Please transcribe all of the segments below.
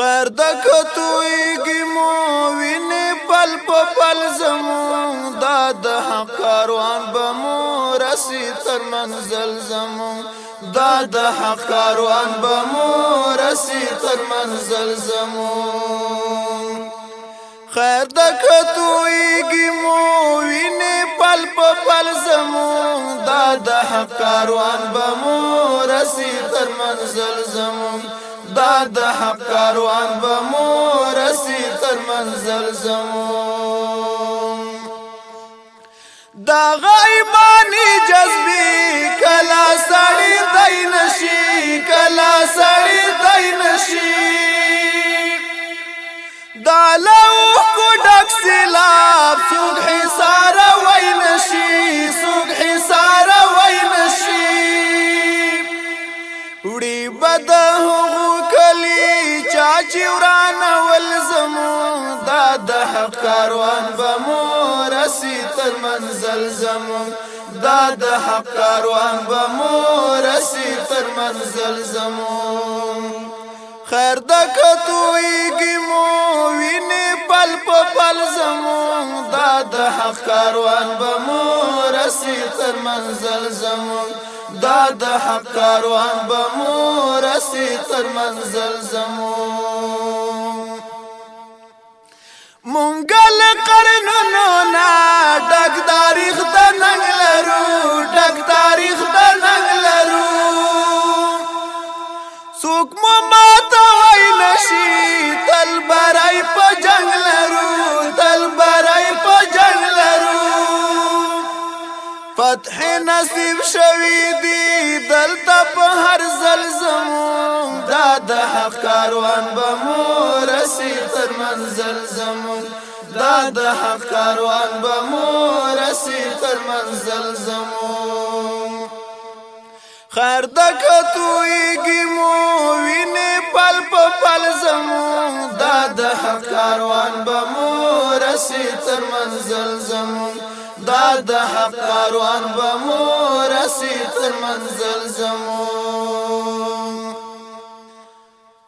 خیر د کتویږي مو ویني پل په پل زمون دا د حق کاروان به مو رسی تر منزل زمون دا د حق کاروان به مو رسی تر منزل زمون خیر د کتویږي مو ویني پل په پل زمون دا د حق کاروان به مو رسی تر منزل زمون دا د حق کاروان به مو رسی تر منزل زمون دا غیبانی جذبی کلا سړی دای نشي کلا سړی دای نشي دا لو کو ډک سیلاب سوق حصار وای نشي سوق حصار وای نشي وړي بد چاچی ورانا والزمون دا د حق کاروان به مو رسی تر منزل زمون دا د حق کاروان به مو رسی تر منزل زمون خیر د کتویږي مو ویني پل په پل زمون دا د حق کاروان به مو رسی تر منزل زمون دا د حق کاروان به مو رسی تر منزل زمون مونږل قرنونو نا ډک تاریخ د ننګ لرو ډک تاریخ د ننګ لرو څوک مو ماته وای نشي تل برای په جنگ لرو تل برای په جنگ لرو فتح نصیب شوی دی دلته په هر زلزمون دا د حق کاروان به مو رسی تر منزل زمون دا د حق کاروان به مو رسی تر منزل زمون خیر د کتویږي مو ویني پل په پل زمون دا د حق کاروان به مو رسی تر منزل زمون دا د حق کاروان به مو رسی تر منزل زمون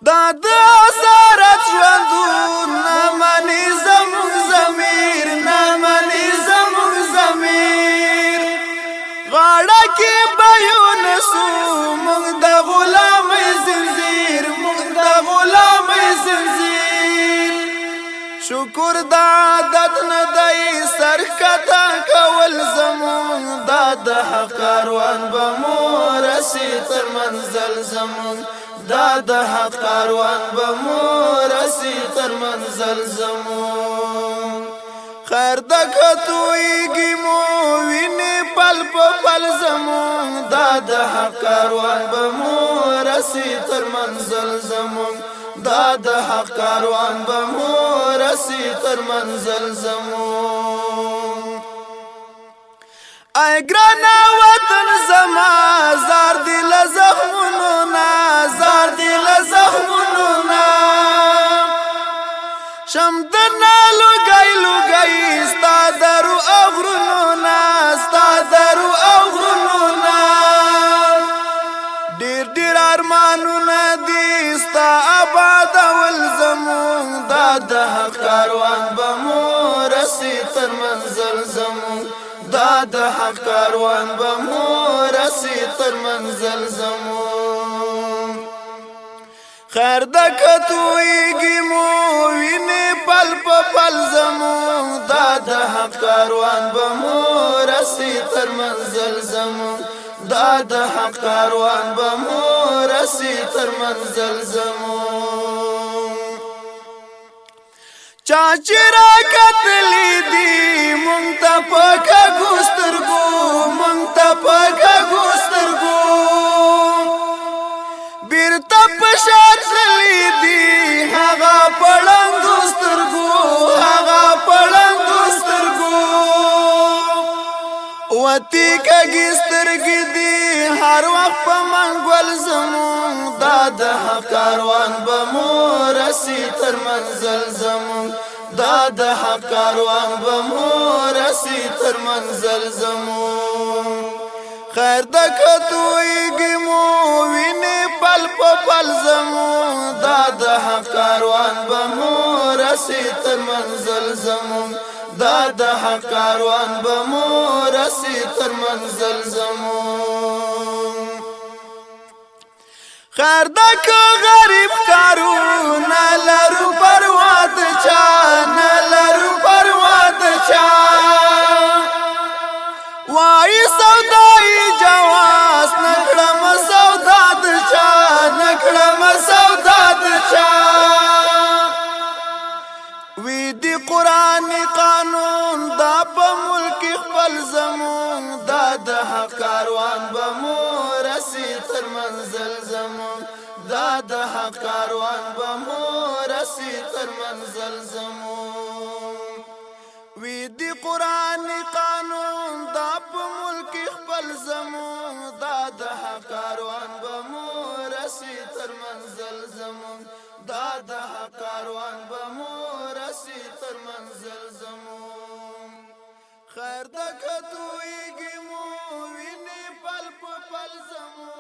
دا د اسارت ژوندون نمانی زمون ضمیر نمانی زمون ضمیر غاړه کې بیون سو موږ د غلامۍ زنځیر موږ د غلامۍ زنځیر شکر د عادت نه دی سرکتا کول زمون دا د حق کاروان به مو رسی تر منزل زمون دا د حق کاروان به مو رسی تر منزل زمون خیر د کتویږي مو ویني پل په پل زمون دا د حق کاروان به مو رسی تر منزل زمون دا د حق کاروان به مو رسی تر منزل زمون ای ګرانه وطن زما زار دل زخمونو نا زار دل زخمونو نا شمدنا لګای لګای ستا درو اغرونو نا ستا درو اغرونو نا ډیر ډیر ارمانونه دي ستا آباد ول زمون دا د حق کاروان به مو رسی تر منزل زمون دا د حق کاروان به مو رسی تر منزل زمون خیر د کتویږي مو ویني پل په پل زمون دا د حق کاروان به مو رسی تر منزل زمون دا د حق کاروان به مو رسی تر منزل زمون چاچی را کتلی دی مونږ ته پکا ګسترګو مونږ ته پکا ګسترګو بیرته پشار تللی دی هغه پړنګ سترګو هغه پړنګ سترګو وتی کګی سترګې دی هر وخت په منګول زمون دا د حق کاروان به مو رسی تر منزل زمون دا د حق کاروان به مو رسی تر منزل زمون خیر د کتویږي مو ویني پل په پل زمون دا د حق کاروان به مو رسي تر منزل زمون دا د حق کاروان به مو رسي تر منزل زمون خیر د غریب کارونه لرو پروا د چا نه لرو پروا د چا وای سودای جواز نکړم سودا د چا نکړم سودا د چا وی دی قران قانون دا په ملک خپل زمون دا د حق کاروان به مو رسي تر منزل زمون دا د حق کاروان به مو رسي تر منزل زمون وی دی قران قانون دا په ملک خپل زمون دا د حق کاروان به مو رسي تر منزل زمون دا د حق کاروان به مو رسي تر منزل زمون خیر د کتویږي مو ویني پل په پل زمون